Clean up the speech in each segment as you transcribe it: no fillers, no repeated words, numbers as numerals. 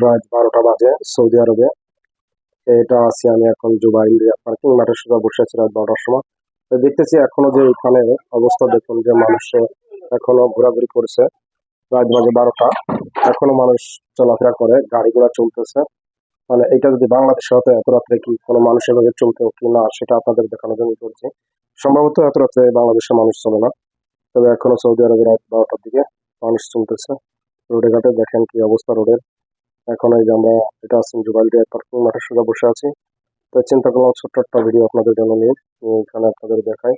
রাত 12টা বাজে সৌদি আরবে। এটা আছি আমি এখন জুবাইল পার্কিং মাঠে সোজা বসে আছি রাত 12টার সময়। তো দেখতেছি এখনো যে এখানে অবস্থা দেখুন যে মানুষ এখনো ঘোরাঘুরি করছে। রাত বাজে 12টা, এখনো মানুষ চলাফেরা করে, গাড়িগুলা চলতেছে। মানে এটা যদি বাংলাদেশে হতো এত রাত্রে কি কোনো মানুষ এভাবে চলতো কি না সেটা আপনাদের দেখানোর জন্য করছি। সম্ভবত এত রাত্রে বাংলাদেশে মানুষ চলে না, তবে এখনো সৌদি আরবে রাত 12টার দিকে মানুষ চলতেছে। রোডে ঘাটে দেখেন কি অবস্থা রোডের। এখন এই যে আমরা এটা আছি জুবাইল পার্কিং মাঠের সোজা বসে আছি। তো চিন্তা করলাম ছোট্ট একটা ভিডিও আপনাদের জন্য নিয়ে এখানে আপনাদের দেখাই,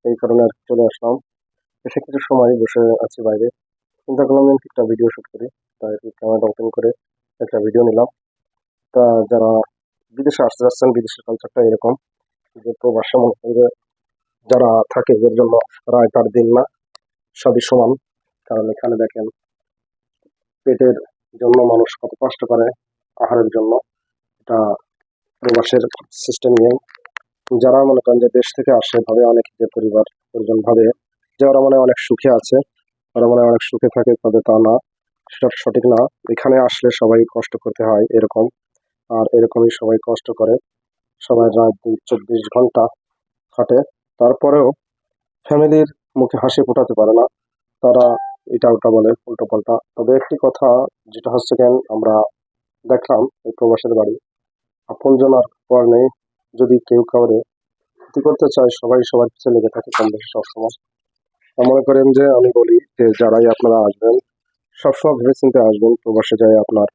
এই কারণে আর কি চলে আসলাম। এসে কিছু সময় বসে আছি বাইরে, চিন্তা করলাম যে একটা ভিডিও শুট করি, তাই ক্যামেরা ওপেন করে একটা ভিডিও নিলাম। তা যারা বিদেশে আসতে যাচ্ছেন, বিদেশের কালচারটা এরকম যে প্রবাসে মনে করেন যে যারা থাকে এদের জন্য রাত আর দিন না, সবই সমান। কারণ এখানে দেখেন পেটের জন্য মানুষ কত কষ্ট করে, আহারের জন্য। এটা প্রবাসের সিস্টেম নিয়ে যারা মনে করেন যে দেশ থেকে আসে ভাবে অনেক যে পরিবার পরিজন ভাবে যে ওরা মানে অনেক সুখে আছে, ওরা মানে অনেক সুখে থাকে, তবে তা না, সেটা সঠিক না। এখানে আসলে সবাই কষ্ট করতে হয় এরকম, আর এরকমই সবাই কষ্ট করে। সবাই রাত 24 ঘন্টা খাটে, তারপরেও ফ্যামিলির মুখে হাসি ফোটাতে পারে না। তারা এটা ওটা বলে উল্টো পাল্টা। তবে একটি কথা যেটা হচ্ছে কেন, আমরা দেখলাম এই প্রবাসের বাড়ি আপনজন আর পর নেই। যদি কেউ কাউরে ক্ষতি করতে চায় সবাই সবার পিছনে লেগে থাকে কম বেশি সবসময়। মনে করেন যে আমি বলি যে যারাই আপনারা আসবেন সবসময় ভেবে চিন্তে আসবেন। প্রবাসে যায় আপনার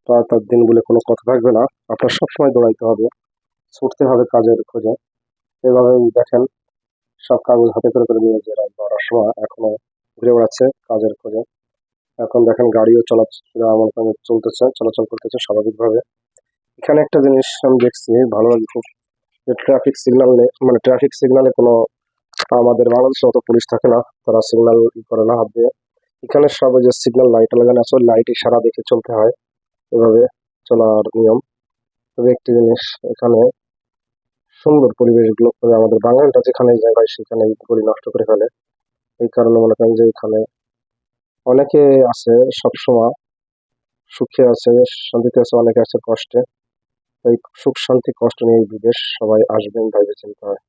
রাত আর দিন বলে কোনো কথা থাকবে না, আপনার সবসময় দৌড়াইতে হবে, ছুটতে হবে কাজের খোঁজে। এভাবেই দেখেন সব কাগজ হাতে করে করে নিয়ে যে রাত 12টার সময় এখনো ঘুরে বেড়াচ্ছে কাজের খোঁজে। এখন দেখেন গাড়িও চলাচল আমার সঙ্গে চলতেছে, চলাচল করতেছে স্বাভাবিকভাবে। এখানে একটা জিনিস আমি দেখছি ভালো লাগে খুব, যে ট্রাফিক সিগন্যাল নেই, মানে ট্রাফিক সিগন্যালে কোনো আমাদের বাংলাদেশে অত পুলিশ থাকে না, তারা সিগন্যাল করে না হাত দিয়ে। এখানে সব ওই যে সিগন্যাল লাইট লাগানো আছে, লাইট ইশারা দেখে চলতে হয়, এভাবে চলার নিয়ম। তবে একটি জিনিস এখানে সুন্দর পরিবেশ গুলো, তবে আমাদের বাঙালিটা যেখানে জায়গায় সেখানে এগুলি নষ্ট করে ফেলে। এই কারণে মনে করেন যে এখানে অনেকে আছে সবসময় সুখে আছে, শান্তিতে আছে, অনেকে আছে কষ্টে। এই সুখ শান্তি কষ্ট নিয়ে বিদেশ সবাই আসবেন ভাইবে চিন্তা হয়।